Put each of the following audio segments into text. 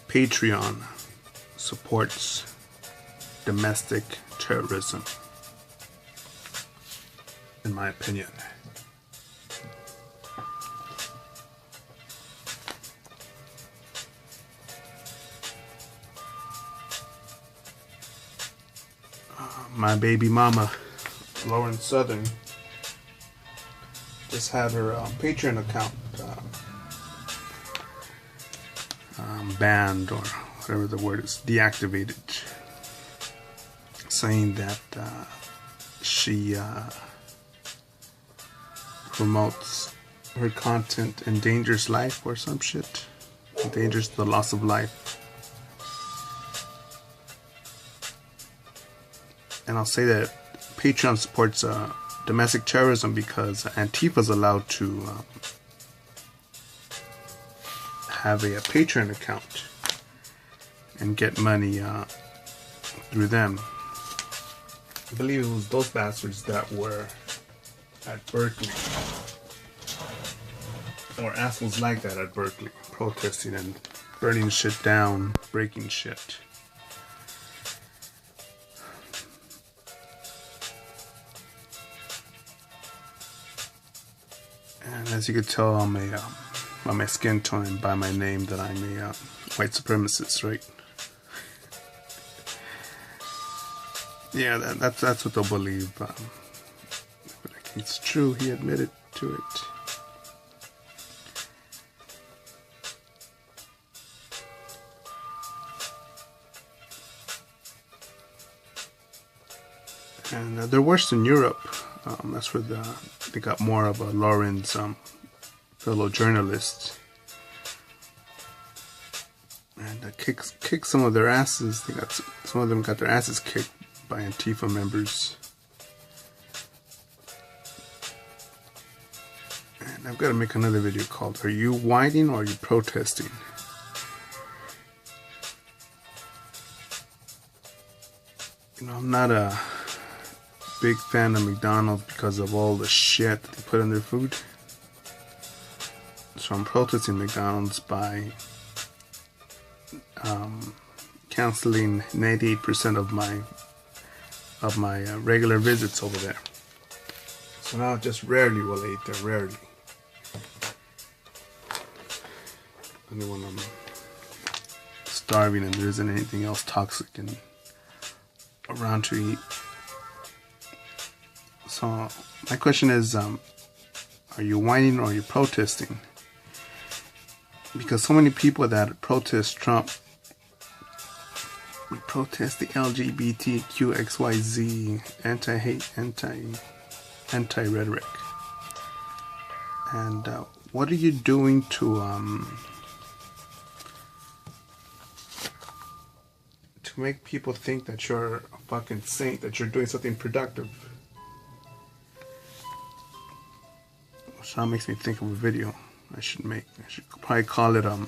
Patreon supports domestic terrorism, in my opinion. My baby mama, Lauren Southern, just had her Patreon account banned, or whatever the word is, deactivated, saying that she promotes her content endangers life or some shit, endangers the loss of life. And I'll say that Patreon supports domestic terrorism because Antifa is allowed to have a Patreon account and get money through them. I believe it was those bastards that were at Berkeley, or assholes like that at Berkeley, protesting and burning shit down, breaking shit. And as you could tell on by my skin tone and by my name, that I'm a white supremacist, right? Yeah, that's what they'll believe. But it's true. He admitted to it. And they're worse in Europe. That's where they got more of Lauren's fellow journalists, and kick some of their asses. Some of them got their asses kicked by Antifa members. And I've got to make another video called "Are you whining or are you protesting?" You know, I'm not a big fan of McDonald's because of all the shit that they put in their food. So I'm protesting McDonald's by canceling 98% of my regular visits over there. So now just rarely will I eat there, rarely. Only when I'm starving and there isn't anything else toxic and around to eat. So my question is, are you whining or are you protesting? Because so many people that protest Trump, we protest the LGBTQ XYZ anti-hate, anti-rhetoric. And what are you doing to make people think that you're a fucking saint, that you're doing something productive? So that makes me think of a video I should make. I should probably call it a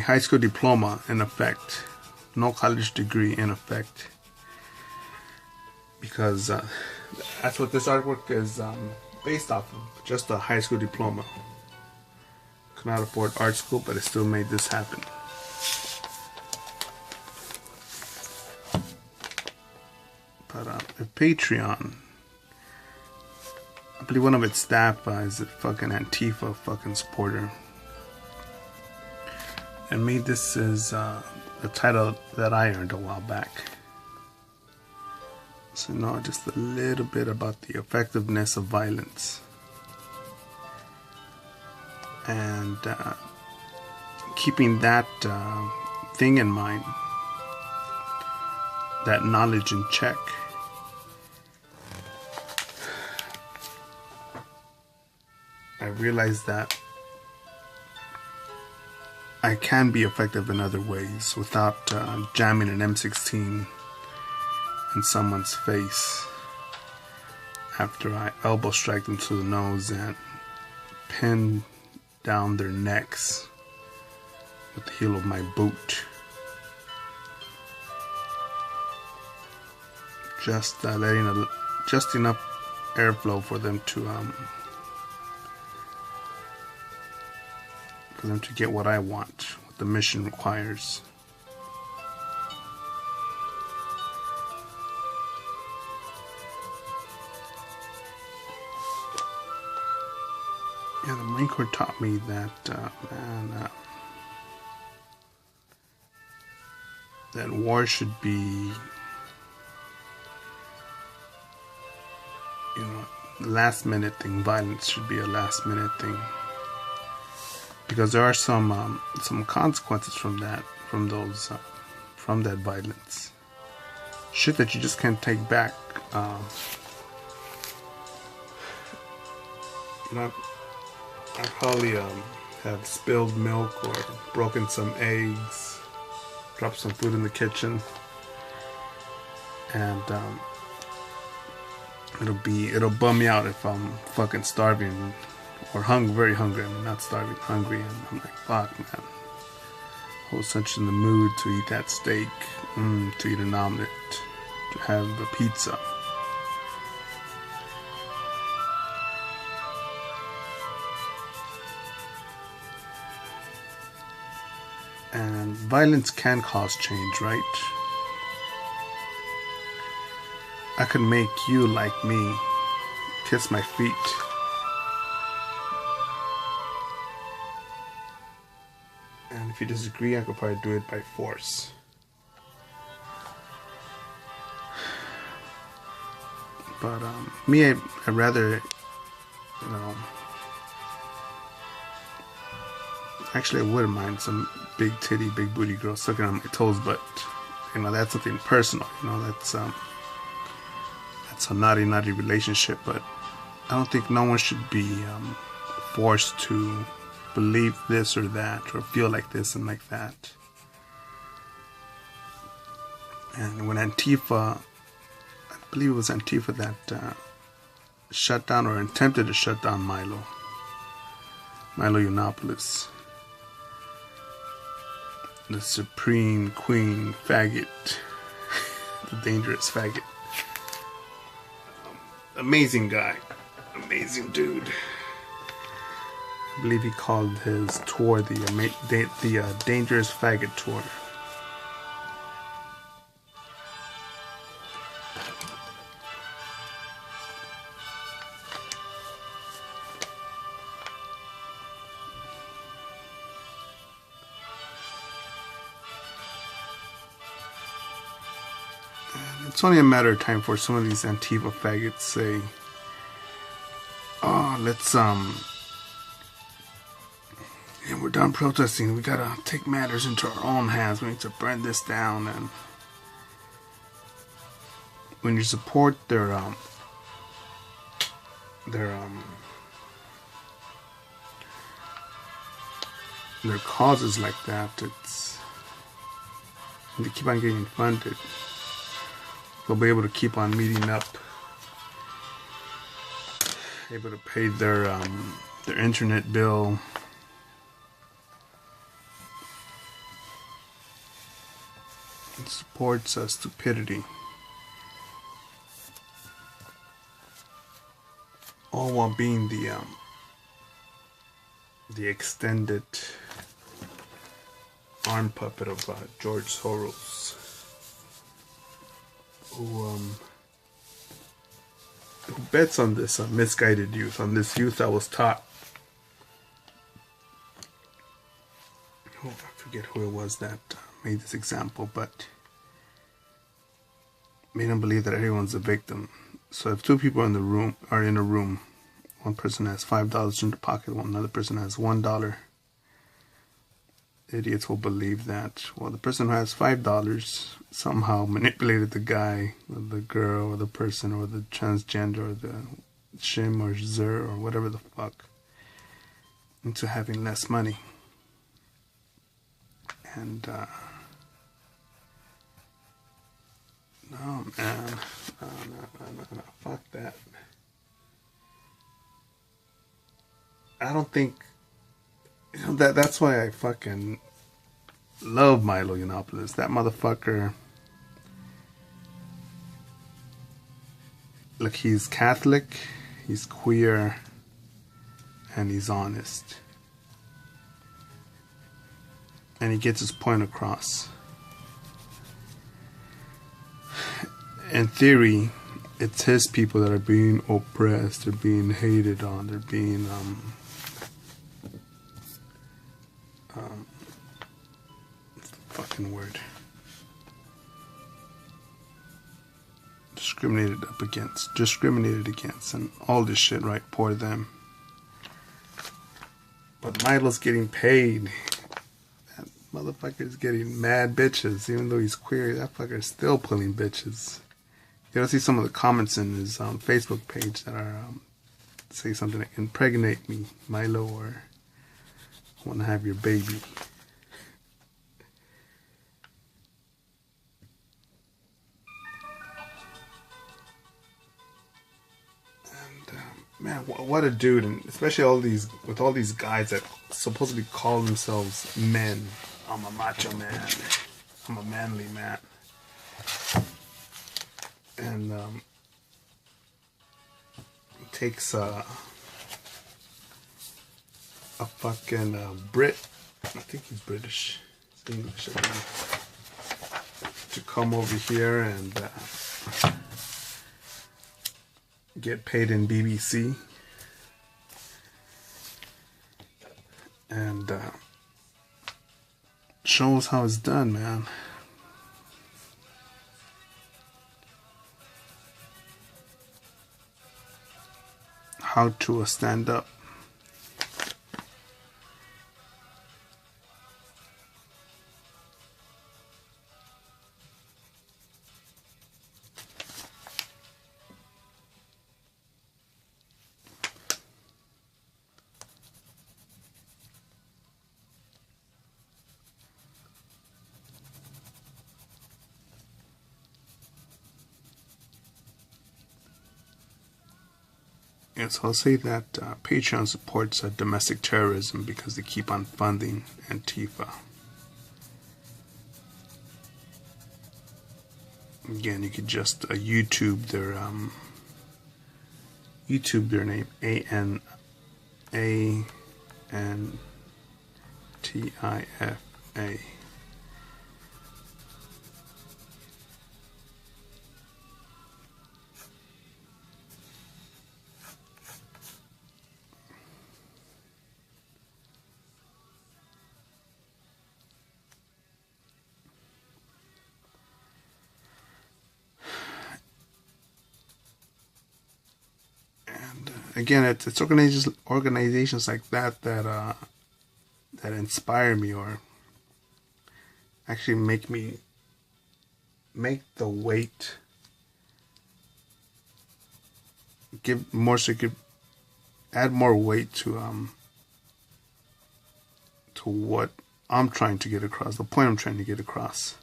high school diploma in effect, no college degree in effect, because that's what this artwork is based off of, just a high school diploma. Could not afford art school, but it still made this happen. But if Patreon, I believe one of its staff is a fucking Antifa fucking supporter, and made this as the title that I earned a while back. So now just a little bit about the effectiveness of violence, and keeping that thing in mind, that knowledge in check. I realized that I can be effective in other ways without jamming an M16 in someone's face after I elbow strike them to the nose and pin down their necks with the heel of my boot. Just letting just enough airflow for them to for them to get what I want, what the mission requires. Yeah, the Marine Corps taught me that, that war should be, last minute thing. Violence should be a last minute thing, because there are some consequences from that, from that violence. Shit that you just can't take back. I probably have spilled milk or broken some eggs, dropped some food in the kitchen, and it'll bum me out if I'm fucking starving or very hungry. I mean, not starving, hungry, and I'm like, fuck, man. I was such in the mood to eat that steak, to eat an omelet, to have a pizza. And violence can cause change, right? I could make you like me, kiss my feet. And if you disagree, I could probably do it by force. But me, I'd rather, actually I wouldn't mind some big titty, big booty girl sucking on my toes, but that's something personal. That's a naughty relationship. But I don't think no one should be forced to believe this or that, or feel like this and like that. And when Antifa, I believe it was Antifa that shut down or attempted to shut down Milo Yiannopoulos, the supreme queen faggot, the dangerous faggot. Amazing guy, amazing dude. I believe he called his tour the Dangerous Faggot Tour. It's only a matter of time for some of these Antifa faggots say, "Oh, let's we're done protesting. We gotta take matters into our own hands. We need to burn this down." And when you support their causes like that, they keep on getting funded. They'll be able to keep on meeting up, able to pay their internet bill. It supports stupidity, all while being the extended arm puppet of George Soros, who bets on this misguided youth, on this youth that was taught. I forget who it was that made this example, but made them believe that everyone's a victim. So if two people are in a room, one person has $5 in their pocket, another person has $1. Idiots will believe that, well, the person who has $5 somehow manipulated the guy, or the girl, or the person, or the transgender, or the shim, or zer, or whatever the fuck, into having less money. And no, man, no, fuck that. I don't think, that's why I fucking love Milo Yiannopoulos. That motherfucker, look, he's Catholic, he's queer, and he's honest. and he gets his point across. In theory, it's his people that are being oppressed, they're being hated on, they're being fucking word, discriminated against, and all this shit, right? Poor them. But Milo's getting paid. That motherfucker's getting mad bitches. Even though he's queer, that fucker's still pulling bitches. You gotta see some of the comments in his Facebook page that are say something like, impregnate me, Milo, or I wanna have your baby. Man, what a dude, and especially all these guys that supposedly call themselves men. I'm a macho man. I'm a manly man. And takes a fucking Brit, I think he's British, he's English, I think, to come over here and get paid in BBC, and shows how it's done, man. How to stand up. Yes, I'll say that Patreon supports domestic terrorism because they keep on funding Antifa. Again, you could just YouTube their name, ANANTIFA. Again, it's organizations like that that inspire me, or actually make the weight, give more, so you could add more weight to what I'm trying to get across, the point I'm trying to get across.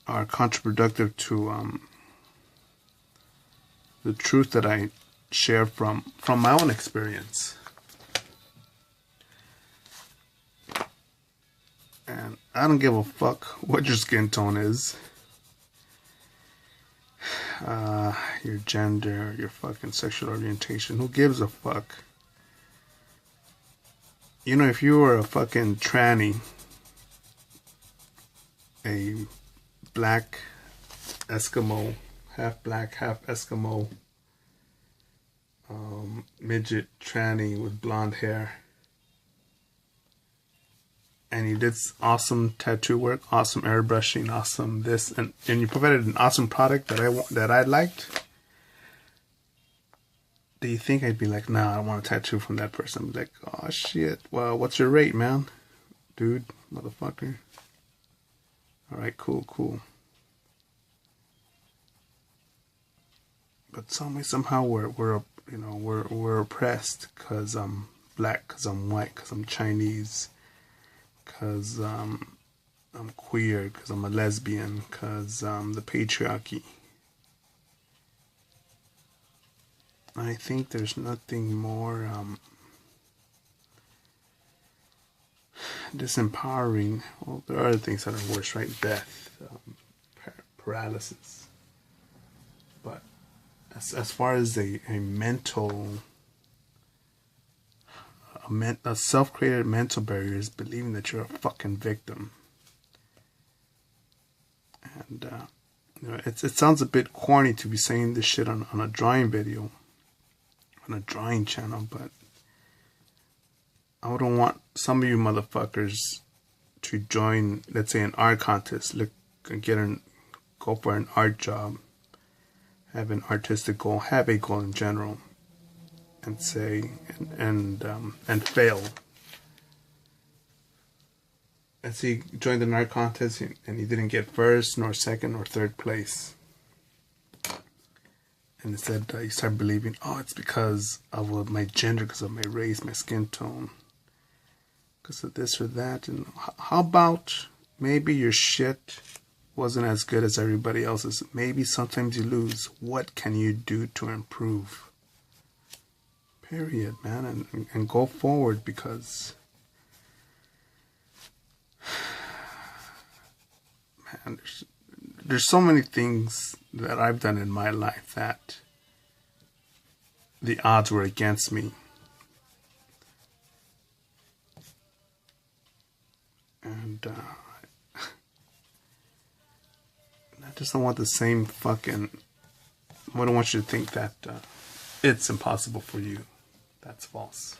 Are counterproductive to the truth that I share from my own experience. And I don't give a fuck what your skin tone is, your gender, your fucking sexual orientation. Who gives a fuck? You know, if you were a fucking tranny, a black Eskimo, half black, half Eskimo, midget tranny with blonde hair, and you did awesome tattoo work, awesome airbrushing, awesome this, and you provided an awesome product that I liked, do you think I'd be like, nah, I don't want a tattoo from that person? I'd be like, oh shit, well, what's your rate, man? Dude, motherfucker. Alright, cool. But somehow we're oppressed because I'm black, because I'm white, because I'm Chinese, because I'm queer, because I'm a lesbian, because the patriarchy. I think there's nothing more disempowering. Well, there are other things that are worse, right? Death, paralysis. But as far as a mental A self-created mental barrier is believing that you're a fucking victim. And you know, it sounds a bit corny to be saying this shit on a drawing video, on a drawing channel, but I wouldn't want some of you motherfuckers to join, let's say, an art contest, go for an art job, have an artistic goal, have a goal in general, and say, and fail. And see, you joined an art contest and you didn't get first, nor second, or third place. And instead, you start believing, oh, it's because of my gender, because of my race, my skin tone, because of this or that. And how about maybe your shit wasn't as good as everybody else's? Maybe sometimes you lose. What can you do to improve? Period, man. And go forward, because man, there's so many things that I've done in my life that the odds were against me. And I just don't want the same fucking... I don't want you to think that it's impossible for you. That's false.